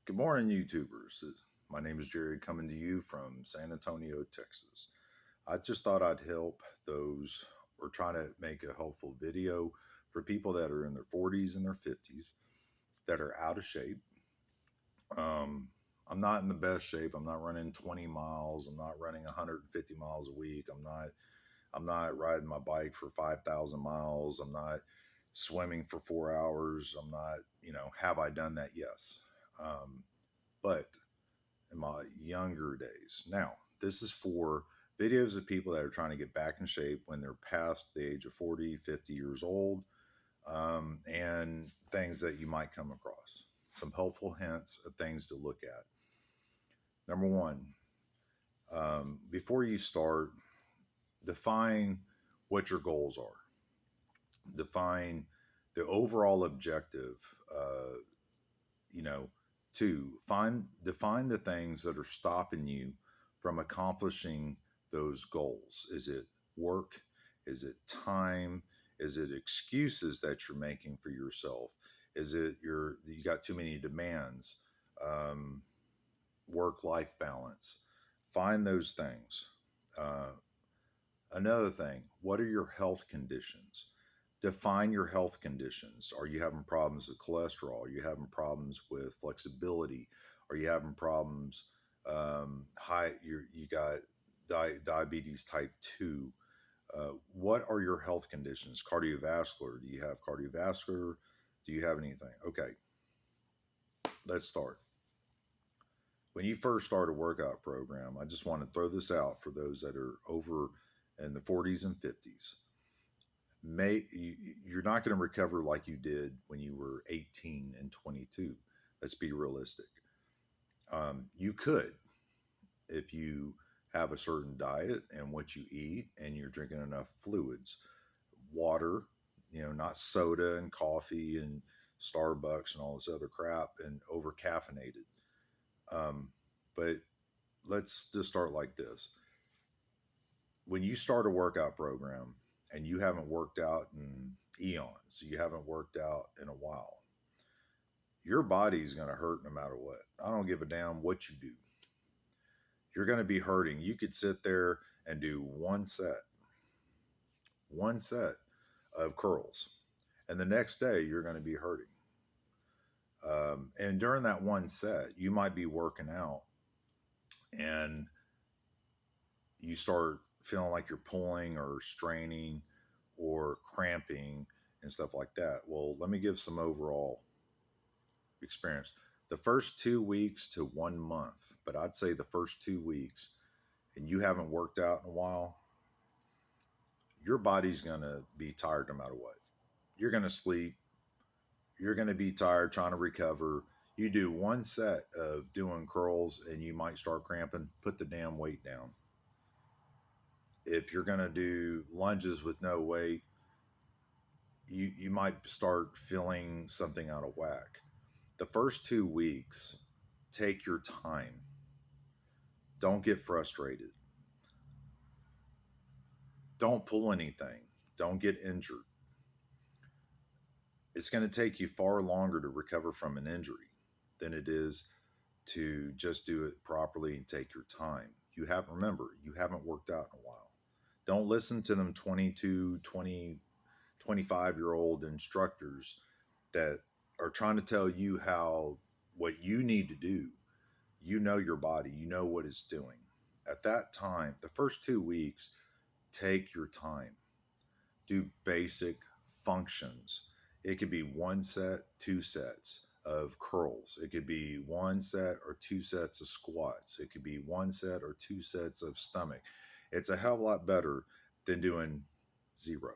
Good morning, YouTubers. My name is Jerry, coming to you from San Antonio, Texas. I just thought I'd help those or try to make a helpful video for people that are in their 40s and their 50s that are out of shape. Um, I'm not in the best shape. I'm not running 20 miles. I'm not running 150 miles a week. I'm not riding my bike for 5,000 miles. I'm not swimming for 4 hours. I'm not, have I done that? Yes. But in my younger days. Now, this is for videos of people that are trying to get back in shape when they're past the age of 40, 50 years old, and things that you might come across. Some helpful hints of things to look at. Number one, before you start, define what your goals are. Define the overall objective. Uh, you know, to find define the things that are stopping you from accomplishing those goals. Is it work? Is it time? Is it excuses that you're making for yourself? Is it you got too many demands? Um, Work life balance. Find those things. Uh, Another thing, what are your health conditions? Define your health conditions. Are you having problems with cholesterol? Are you having problems with flexibility? Are you having problems? You got diabetes type 2. What are your health conditions? Cardiovascular. Do you have cardiovascular? Do you have anything? Okay, let's start. When you first start a workout program, I just want to throw this out for those that are over in the 40s and 50s. You're not going to recover like you did when you were 18 and 22. Let's be realistic. You could if you have a certain diet and what you eat and you're drinking enough fluids, water, not soda and coffee and Starbucks and all this other crap and over caffeinated. But let's just start like this. When you start a workout program and you haven't worked out in eons, you haven't worked out in a while, your body's going to hurt no matter what. I don't give a damn what you do. You're going to be hurting. You could sit there and do one set of curls, and the next day you're going to be hurting. And during that one set, you might be working out and you start feeling like you're pulling or straining or cramping and stuff like that. Well, let me give some overall experience. The first 2 weeks to 1 month, but I'd say the first 2 weeks, and you haven't worked out in a while, your body's going to be tired no matter what. You're going to sleep. You're going to be tired trying to recover. You do one set of doing curls and you might start cramping. Put the damn weight down. If you're going to do lunges with no weight, you might start feeling something out of whack. The first 2 weeks, take your time. Don't get frustrated. Don't pull anything. Don't get injured. It's going to take you far longer to recover from an injury than it is to just do it properly and take your time. Remember, you haven't worked out in a while. Don't listen to them 22, 20, 25-year old instructors that are trying to tell you what you need to do. You know your body, you know what it's doing. At that time, the first 2 weeks, take your time. Do basic functions. It could be one set, two sets of curls. It could be one set or two sets of squats. It could be one set or two sets of stomach. It's a hell of a lot better than doing zero.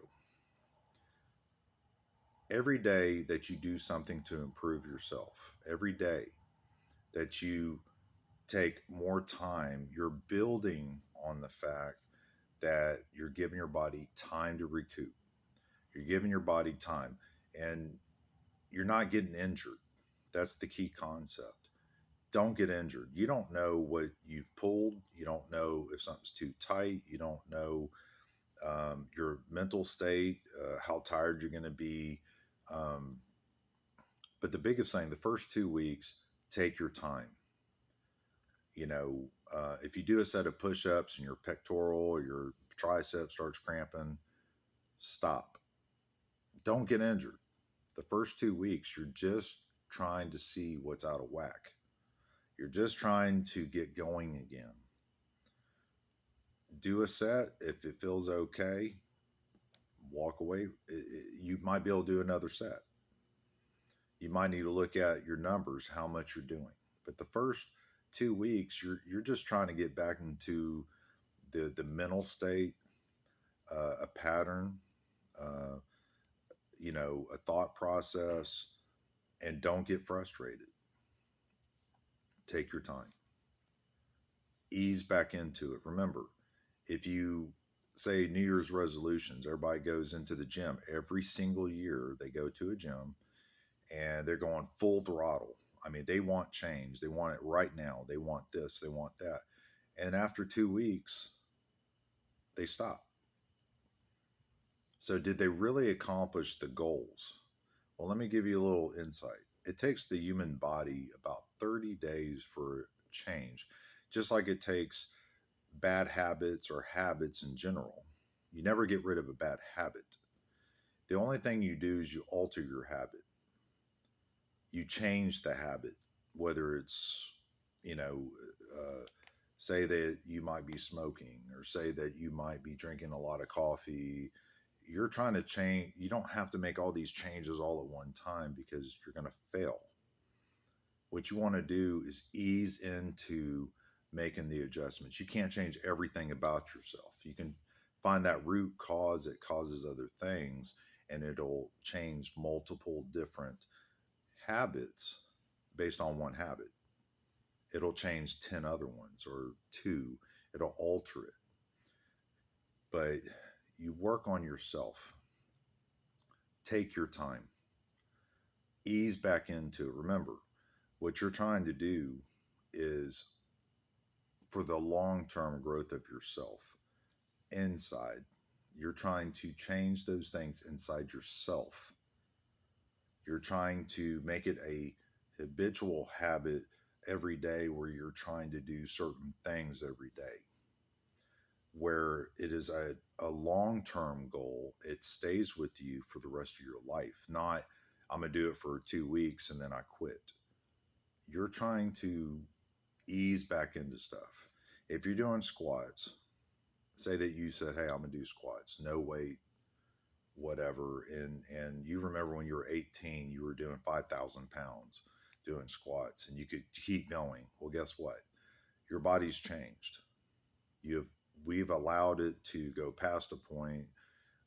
Every day that you do something to improve yourself, every day that you take more time, you're building on the fact that you're giving your body time to recoup. You're giving your body time and you're not getting injured. That's the key concept. Don't get injured. You don't know what you've pulled. You don't know if something's too tight. You don't know your mental state, how tired you're going to be. Um, but the biggest thing, the first 2 weeks, Take your time. You know, if you do a set of push-ups and your pectoral or your tricep starts cramping, stop. Don't get injured. The first 2 weeks, you're just trying to see what's out of whack. You're just trying to get going again. Do a set. If it feels okay, walk away. You might be able to do another set. You might need to look at your numbers, how much you're doing. But the first 2 weeks, you're just trying to get back into the mental state, a pattern, uh, a thought process, and don't get frustrated. Take your time. Ease back into it. Remember, if you say New Year's resolutions, everybody goes into the gym every single year. They go to a gym and they're going full throttle. I mean, they want change. They want it right now. They want this. They want that. And after 2 weeks, they stop. So, did they really accomplish the goals? Well, let me give you a little insight. It takes the human body about 30 days for change, just like it takes bad habits or habits in general. You never get rid of a bad habit. The only thing you do is you alter your habit. You change the habit, whether it's, you know, uh, say that you might be smoking or say that you might be drinking a lot of coffee. You're trying to change. You don't have to make all these changes all at one time because you're going to fail. What you want to do is ease into making the adjustments. You can't change everything about yourself. You can find that root cause that causes other things, and it'll change multiple different habits based on one habit. It'll change 10 other ones or two. It'll alter it. But you work on yourself. Take your time. Ease back into it. Remember, what you're trying to do is for the long term growth of yourself inside. You're trying to change those things inside yourself. You're trying to make it a habitual habit every day where you're trying to do certain things every day. Where it is a long term goal, it stays with you for the rest of your life. Not, I'm going to do it for 2 weeks and then I quit. You're trying to ease back into stuff. If you're doing squats, say that you said, "Hey, I'm gonna do squats, no weight, whatever," and you remember when you were 18, you were doing 5,000 pounds doing squats, and you could keep going. Well, guess what? Your body's changed. You've We've allowed it to go past a point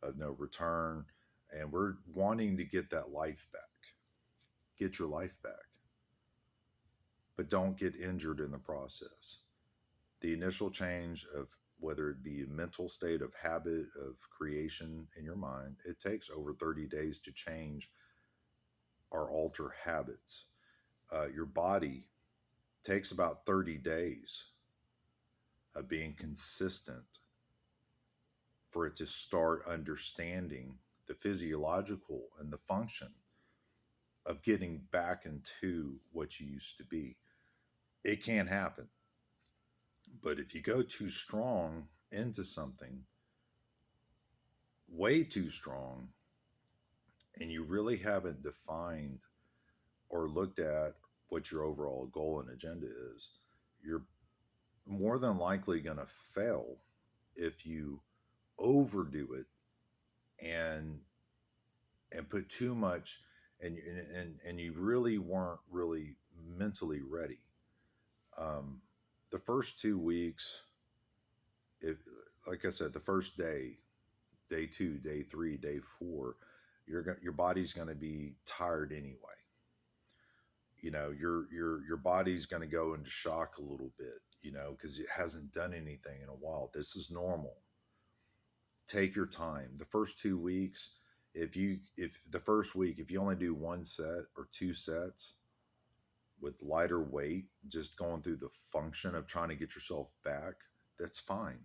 of no return, and we're wanting to get that life back. Get your life back, but don't get injured in the process. The initial change of whether it be a mental state of habit of creation in your mind, it takes over 30 days to change or alter habits. Your body takes about 30 days of being consistent for it to start understanding the physiological and the function of getting back into what you used to be. It can happen. But if you go too strong into something, way too strong, and you really haven't defined or looked at what your overall goal and agenda is, you're more than likely going to fail if you overdo it and put too much and you really weren't really mentally ready. The first 2 weeks, if like I said, the first day, day two, day three, day four, your body's going to be tired anyway. Your body's going to go into shock a little bit, because it hasn't done anything in a while. This is normal. Take your time. The first 2 weeks, if the first week, if you only do one set or two sets with lighter weight, just going through the function of trying to get yourself back, that's fine.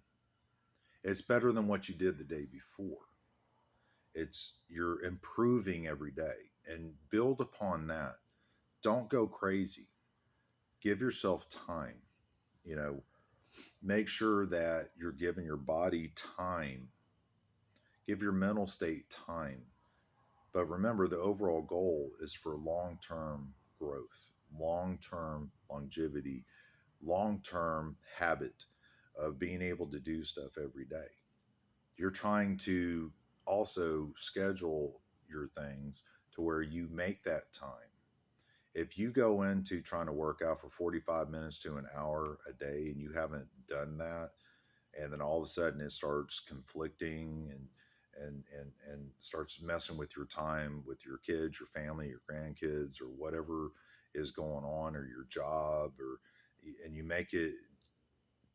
It's better than what you did the day before. You're improving every day and build upon that. Don't go crazy. Give yourself time. You know, make sure that you're giving your body time. Give your mental state time. But remember, the overall goal is for long term growth, long term longevity, long term habit of being able to do stuff every day. You're trying to also schedule your things to where you make that time. If you go into trying to work out for 45 minutes to an hour a day and you haven't done that, and then all of a sudden it starts conflicting and starts messing with your time with your kids, your family, your grandkids, or whatever is going on, or your job, or and you make it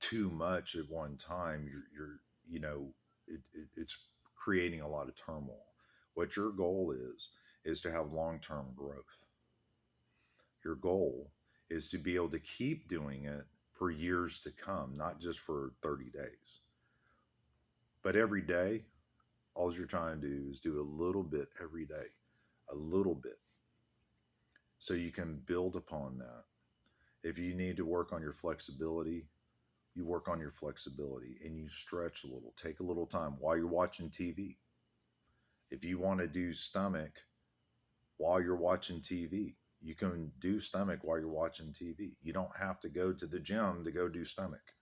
too much at one time, you're you know it's creating a lot of turmoil. What your goal is to have long-term growth. Your goal is to be able to keep doing it for years to come, not just for 30 days. But every day, all you're trying to do is do a little bit every day, a little bit, so you can build upon that. If you need to work on your flexibility, you work on your flexibility and you stretch a little, take a little time while you're watching TV. If you want to do stomach while you're watching TV, you can do stomach while you're watching TV. You don't have to go to the gym to go do stomach.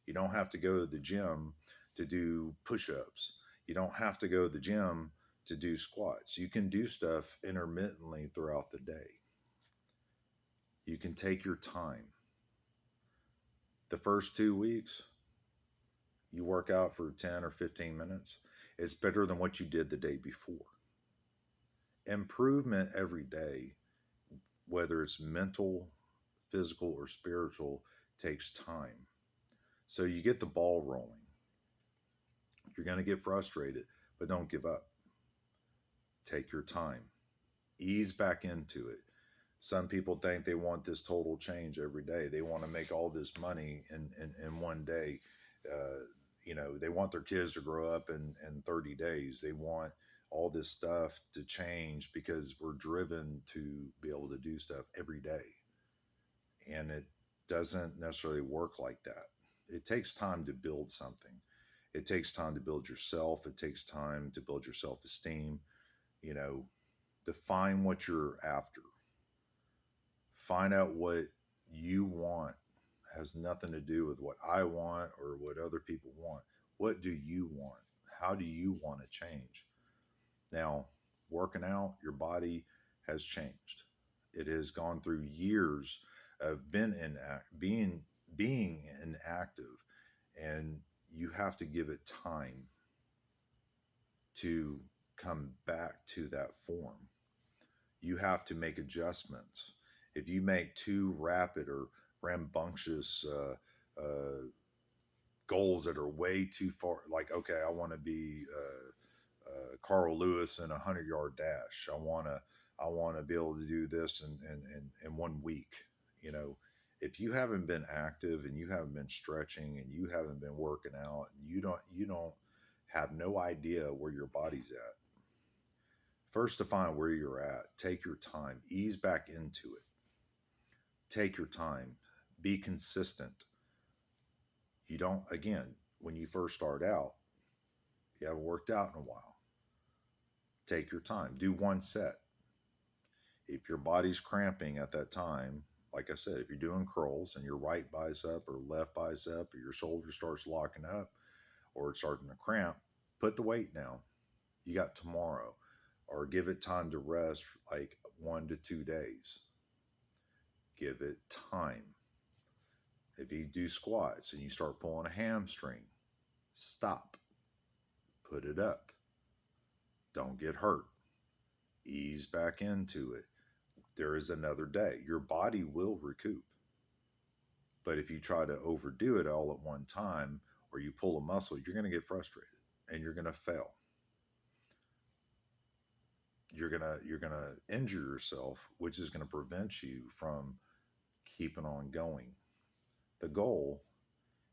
You don't have to go to the gym to do push ups. You don't have to go to the gym to do squats. You can do stuff intermittently throughout the day. You can take your time. The first 2 weeks, you work out for 10 or 15 minutes. It's better than what you did the day before. Improvement every day, whether it's mental, physical, or spiritual, takes time. So you get the ball rolling. You're going to get frustrated, but don't give up. Take your time. Ease back into it. Some people think they want this total change every day. They want to make all this money in one day. They want their kids to grow up in 30 days. They want all this stuff to change because we're driven to be able to do stuff every day. And it doesn't necessarily work like that. It takes time to build something. It takes time to build yourself. It takes time to build your self esteem. You know, define what you're after. Find out what you want. It has nothing to do with what I want or what other people want. What do you want? How do you want to change? Now, working out, your body has changed. It has gone through years of being inactive, and you have to give it time to come back to that form. You have to make adjustments. If you make too rapid or rambunctious goals that are way too far, like, okay, I want to be Carl Lewis in a 100-yard dash. I want to be able to do this in 1 week. You know, if you haven't been active and you haven't been stretching and you haven't been working out, and you don't have no idea where your body's at. First, define where you're at. Take your time. Ease back into it. Take your time. Be consistent. You don't, again, when you first start out, you haven't worked out in a while. Take your time. Do one set. If your body's cramping at that time, like I said, if you're doing curls and your right bicep or left bicep or your shoulder starts locking up or it's starting to cramp, put the weight down. You got tomorrow. Or give it time to rest, like 1 to 2 days. Give it time. If you do squats and you start pulling a hamstring, stop. Put it up. Don't get hurt. Ease back into it. There is another day. Your body will recoup. But if you try to overdo it all at one time or you pull a muscle, you're going to get frustrated and you're going to fail. You're gonna injure yourself, which is going to prevent you from keeping on going. The goal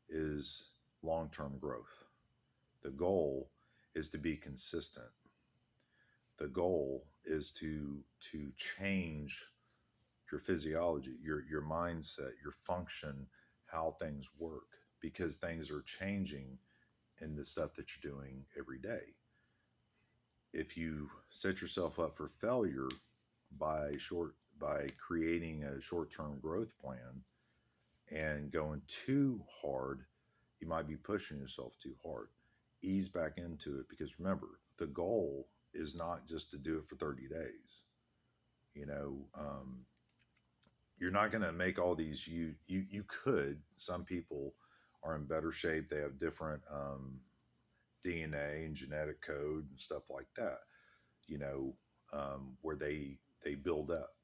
is long-term growth. The goal is to be consistent. The goal is to change your physiology, your mindset, your function, how things work, because things are changing in the stuff that you're doing every day. If you set yourself up for failure by creating a short-term growth plan and going too hard, you might be pushing yourself too hard. Ease back into it, because remember, the goal is not just to do it for 30 days. You know, you're not going to make all these. You could. Some people are in better shape. They have different DNA and genetic code and stuff like that. You know, where they build up.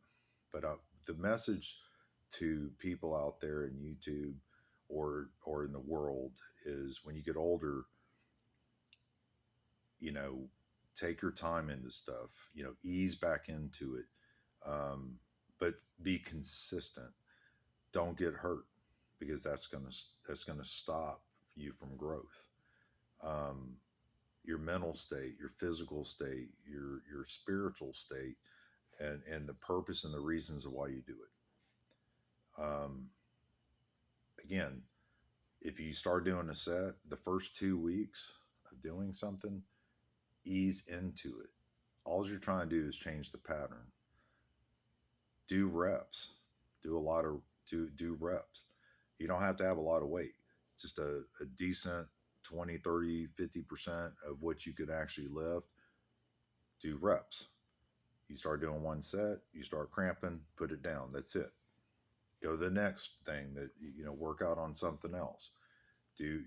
But the message to people out there in YouTube or in the world is, when you get older, you know, take your time into stuff. You know, ease back into it, but be consistent. Don't get hurt, because that's gonna stop you from growth. Um, your mental state, your physical state, your spiritual state, and the purpose and the reasons of why you do it. Again, if you start doing a set, the first 2 weeks of doing something, ease into it. All you're trying to do is change the pattern. Do reps. Do a lot of do reps. You don't have to have a lot of weight. Just a decent 20, 30, 50% of what you could actually lift. Do reps. You start doing one set, you start cramping, put it down. That's it. Go to the next thing, that work out on something else.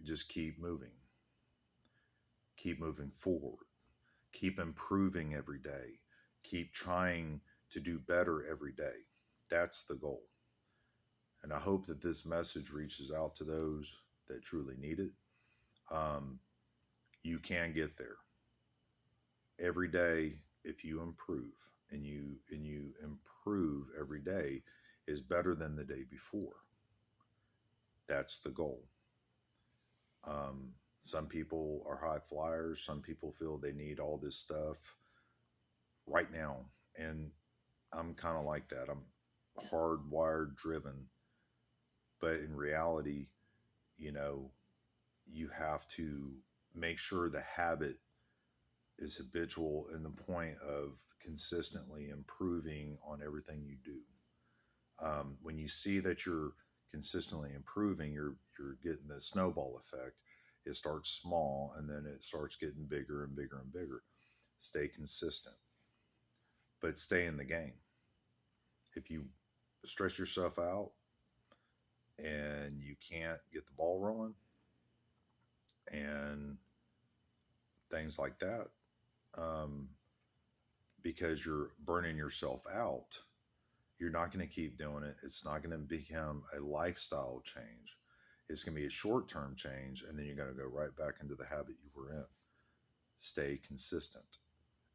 Just keep moving forward, keep improving every day, keep trying to do better every day. That's the goal. And I hope that this message reaches out to those that truly need it. um, you can get there every day. If you improve, and you improve every day, is better than the day before. That's the goal. Some people are high flyers. Some people feel they need all this stuff right now. And I'm kind of like that. I'm hardwired driven. But in reality, you know, you have to make sure the habit is habitual, in the point of consistently improving on everything you do. When you see that you're consistently improving, you're getting the snowball effect. It starts small, and then it starts getting bigger and bigger and bigger. Stay consistent, but stay in the game. If you stress yourself out and you can't get the ball rolling and things like that, um, because you're burning yourself out, you're not going to keep doing it. It's not going to become a lifestyle change. It's going to be a short term change, and then you're going to go right back into the habit you were in. Stay consistent,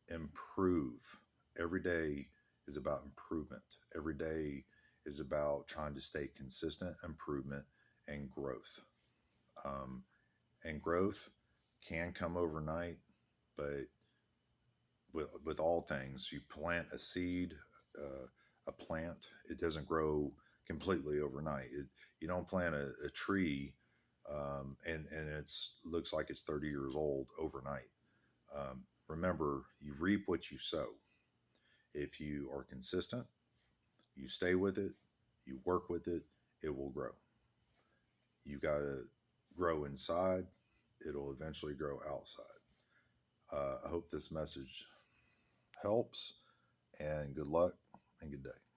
improve. Every day is about improvement. Every day is about trying to stay consistent, improvement, and growth. Um, and growth can come overnight, but with all things, you plant a seed, a plant, it doesn't grow completely overnight. You don't plant a tree, and it's looks like it's 30 years old overnight. Remember, you reap what you sow. If you are consistent, you stay with it, you work with it, it will grow. You got to grow inside, it'll eventually grow outside. I hope this message helps, and good luck and good day.